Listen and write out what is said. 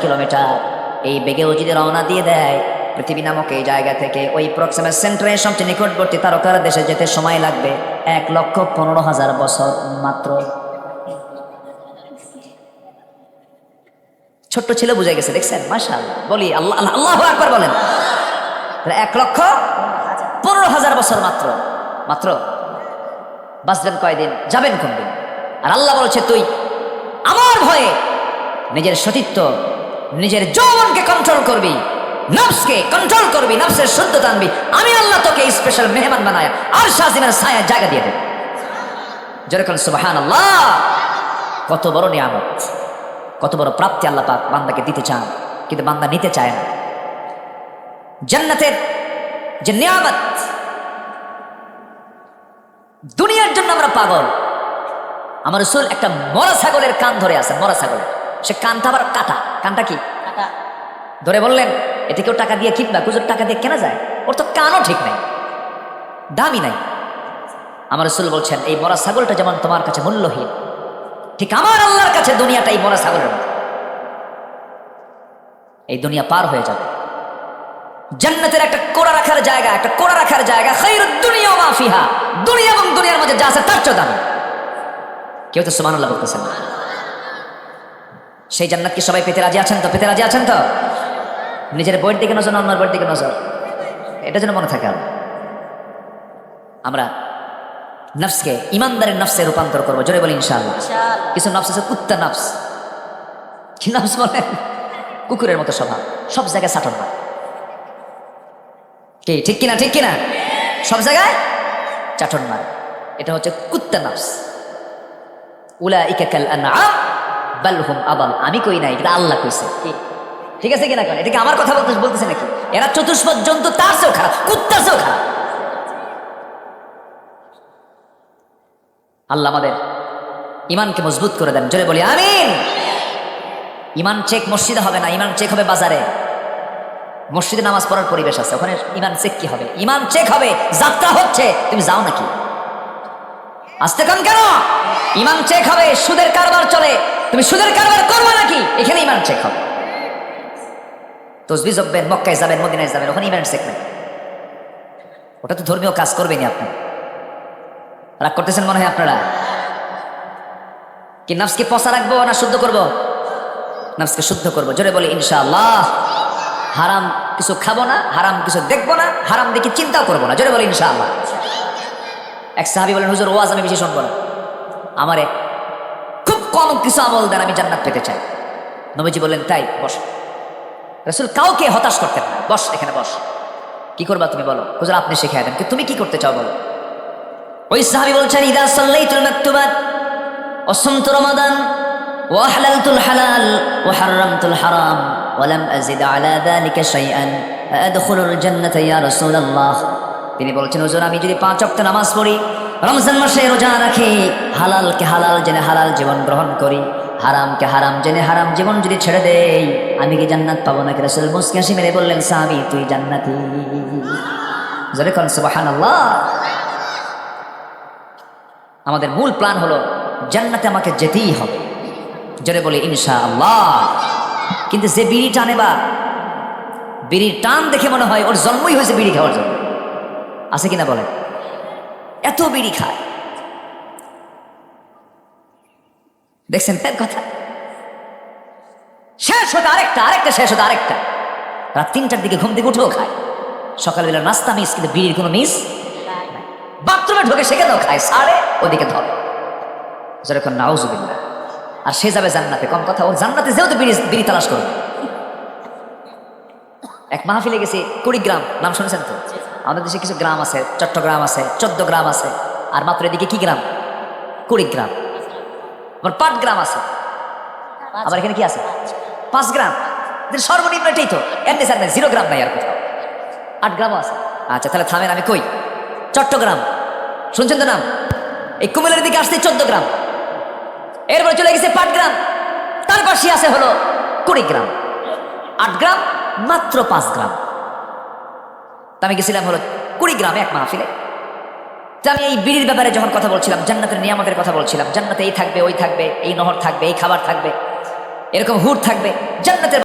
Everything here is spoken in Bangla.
কিলোমিটার এই বেগেও যদি রওনা দিয়ে দেয় পৃথিবী নামক এই জায়গা থেকে ওই প্রক্সিমেট সেন্টারের সবচেয়ে নিকটবর্তী তারকার দেশে যেতে সময় লাগবে 1,15,000 বছর মাত্র। ছোট্ট ছেলে বুঝে গেছে, দেখছেন? মাশাআল্লাহ, বলি আল্লাহ আল্লাহু আকবার বলেন। 1,15,000 বছর মাত্র মাত্র। বাঁচবেন কয়দিন, যাবেন কোন দিন? আর আল্লাহ বলছে তুই আমার ভয়ে নিজের সতীত্ব, নিজের যৌবনকে কন্ট্রোল করবি, নফসকে কন্ট্রোল করবি, নফসের শুদ্ধতা আনবি, আমি আল্লাহ তোকে স্পেশাল মেহমান বানায় আর শাজিমের ছায়া জায়গা দিয়ে দেব। যেরকম সুবহানাল্লাহ, কত বড় নিয়ামত, কত বড় প্রাপ্তি আল্লাহ পাক বান্দাকে দিতে চান, কিন্তু বান্দা নিতে চায় না। জান্নাতের যে নিয়ামত, দুনিয়ার জন্য আমরা পাগল। আমার রাসূল একটা মরা ছাগলের কান ধরে আছে, মরা ছাগলের, সে কানটা আবার কাটা। কানটা কি কাটা ধরে বললেন এতে কেউ টাকা দিয়ে কিনবা, কুজুর টাকা দিয়ে কেনা যায়? ওর তো কানও ঠিক নাই, দামি নাই। আমার রাসূল বলছেন এই মরা ছাগলটা যেমন তোমার কাছে মূল্যহীন, ঠিক আমার আল্লাহর কাছে দুনিয়াটা এই মরা ছাগলের মতো। এই দুনিয়া পার হয়ে যাবে, জান্নাতের একটা কোড়া রাখার জায়গা, একটা কোড়া রাখার জায়গা, খায়রুদ দুনিয়া ওয়া মা ফিহা, দুনিয়া এবং দুনিয়ার মধ্যে যা আছে তার চেয়ে দামি। কেউ তো সুবহানাল্লাহ বলতেছেন না? সেই জান্নাত কি সবাই পেতে রাজি আছেন তো? পেতে রাজি আছেন তো? নিজের বইয়ের দিকে নজর, অন্যের বইয়ের দিকে নজর, এটা যেন মনে থাকে। আমরা নফসকে ইমানদারের নফসে রূপান্তর করবো, জোরে বলি ইনশাআল্লাহ। কিছু নফস আছে কুত্তা নফস। কি নফস বলেন? কুকুরের মতো স্বভাব, সব জায়গায় সাটন মার। কি ঠিক কিনা? ঠিক কিনা? সব জায়গায় চাটন মার, এটা হচ্ছে কুত্তা নফস। উলাইকা কাল আনআম বাল হুম আদাল। আমি কই নাই, এটা আল্লাহ কইছে। ঠিক আছে কিনা? এটা কি আমার কথা বলতেছে নাকি? এরা চতুষ্পদ জন্তু, তার চেয়েও খারাপ, কুত্তার চেয়েও খারাপ। আল্লাহ আমাদের ইমানকে মজবুত করে দেন, জোরে বলি আমিন। ইমান চেক মসজিদে হবে না, ইমান চেক হবে বাজারে। মসজিদে নামাজ পড়ার পরিবেশ আছে, ওখানে ইমান চেক কি হবে? ইমান চেক হবে, যাত্রা হচ্ছে, তুমি যাও নাকি? আসতে কম কেন? ইমান চেক হবে। সুদের কারবার চলে, তুমি সুদের কারবার করবে নাকি? এখানে ইমান চেক হবে। তসবিহ জপবেন, মক্কায় যাবেন, মদিনায় যাবেন, ওখানে ইমান চেক নাই। ওটা তো ধর্মীয় কাজ করবেনি আপনি। রাগ করতেছেন মনে হয় আপনারা? কি নফসকে পচা রাখবো না শুদ্ধ করব? নফসকে শুদ্ধ করবো, জোরে বলি ইনশাআল্লাহ। হারাম কিছু খাবো না, হারাম কিছু দেখবো না, হারাম দেখে চিন্তাও করবো না, জোরে বলি ইনশাআল্লাহ। এক সাহাবী বলেন হুজুর ওয়াজ আমি বেশি শুনবো না, আমারে খুব কম কিছু আমল দেন, আমি জান্নাত পেতে চাই। নবীজি বললেন তাই বস। রাসূল কাউকে হতাশ করতেন না, বস এখানে বস। কি করবা তুমি বলো? হুজুর আপনি শিখিয়ে দেন, তুমি কি করতে চাও বলো। ওই সাহাবী বলছেন ইদা সাল্লাইতুল মাকতুবাত ওয়া সামতু রমাদান ওয়া আহলালতুল হালাল ওয়া হারামতুল হারাম ওয়া লাম আযিদ আলা যালিকা শাইআন আদখুলুল জান্নাতা ইয়া রাসূলুল্লাহ। তিনি বলছেন হুজুর আমি যদি 5 ওয়াক্ত নামাজ পড়ি, রমজান মাসে রোজা রাখি, হালালকে হালাল জেনে হালাল জীবন গ্রহণ করি, হারামকে হারাম জেনে হারাম জীবন যদি ছেড়ে দেই, আমি কি জান্নাত পাবো নাকি? রাসূল মুস্কি হাসি মেরে বললেন সাহাবী তুই জান্নাতি। জোরে কোন সুবহানাল্লাহ। আমাদের মূল প্ল্যান হলো জান্নাতে আমাকে যেতেই হবে, জোরে বলি ইনশাআল্লাহ। কিন্তু যে বিড়ি টানে, বা বিড়ির টান দেখে মনে হয় ওর জন্মই হয়েছে বিড়ি খাওয়ার জন্য, আছে কিনা বলেন? এত বিড়ি খায়, দেখছেন তার কথা? শেষ হতে আরেকটা, আরেকটা শেষ হতে আরেকটা। রাত 3টার দিকে ঘুম থেকে উঠেও খায়, সকালবেলা নাস্তা মিস, কিন্তু বিড়ির কোনো মিস। বাথরুমে ঢোকে সেখানেও খায়, সারে ওদিকে ধরে, যেরকম নাউজুবিল্লাহ। আর সে যাবে জান্নাতে, কম কথা। ও জান্নাতে যেহেতু বিড়ি তালাশ করবে। এক মাহফিলে গেছি কুড়িগ্রাম, নাম শুনেছেন তো? আমাদের দেশে কিছু গ্রাম আছে, চট্টগ্রাম আছে, 14 গ্রাম আছে, আর মাত্র এদিকে কি গ্রাম? কুড়িগ্রাম। আবার পাটগ্রাম আছে, আবার এখানে কি আছে? 5 গ্রাম। সর্বনিম্ন এটাই তো, এর নিচে 0 গ্রাম নাই আর কোথাও। 8 গ্রামও আছে। আচ্ছা তাহলে থামেন, আমি কই চট্টগ্রাম শুনছেন তো নাম? এই কুমিল্লার দিকে আসছে 14 গ্রাম, এরপরে চলে গেছে পাটগ্রাম, তার পাশে আছে হলো কুড়িগ্রাম। 8 গ্রাম, মাত্র 5 গ্রাম। আমি গেছিলাম হলো কুড়িগ্রামে এক মাহফিলে। আমি এই বিড়ির ব্যাপারে যখন কথা বলছিলাম, জান্নাতের নিয়ামতের কথা বলছিলাম, জান্নাতে এই থাকবে, ওই থাকবে, এই নহর থাকবে, এই খাবার থাকবে, এরকম হুর থাকবে জান্নাতের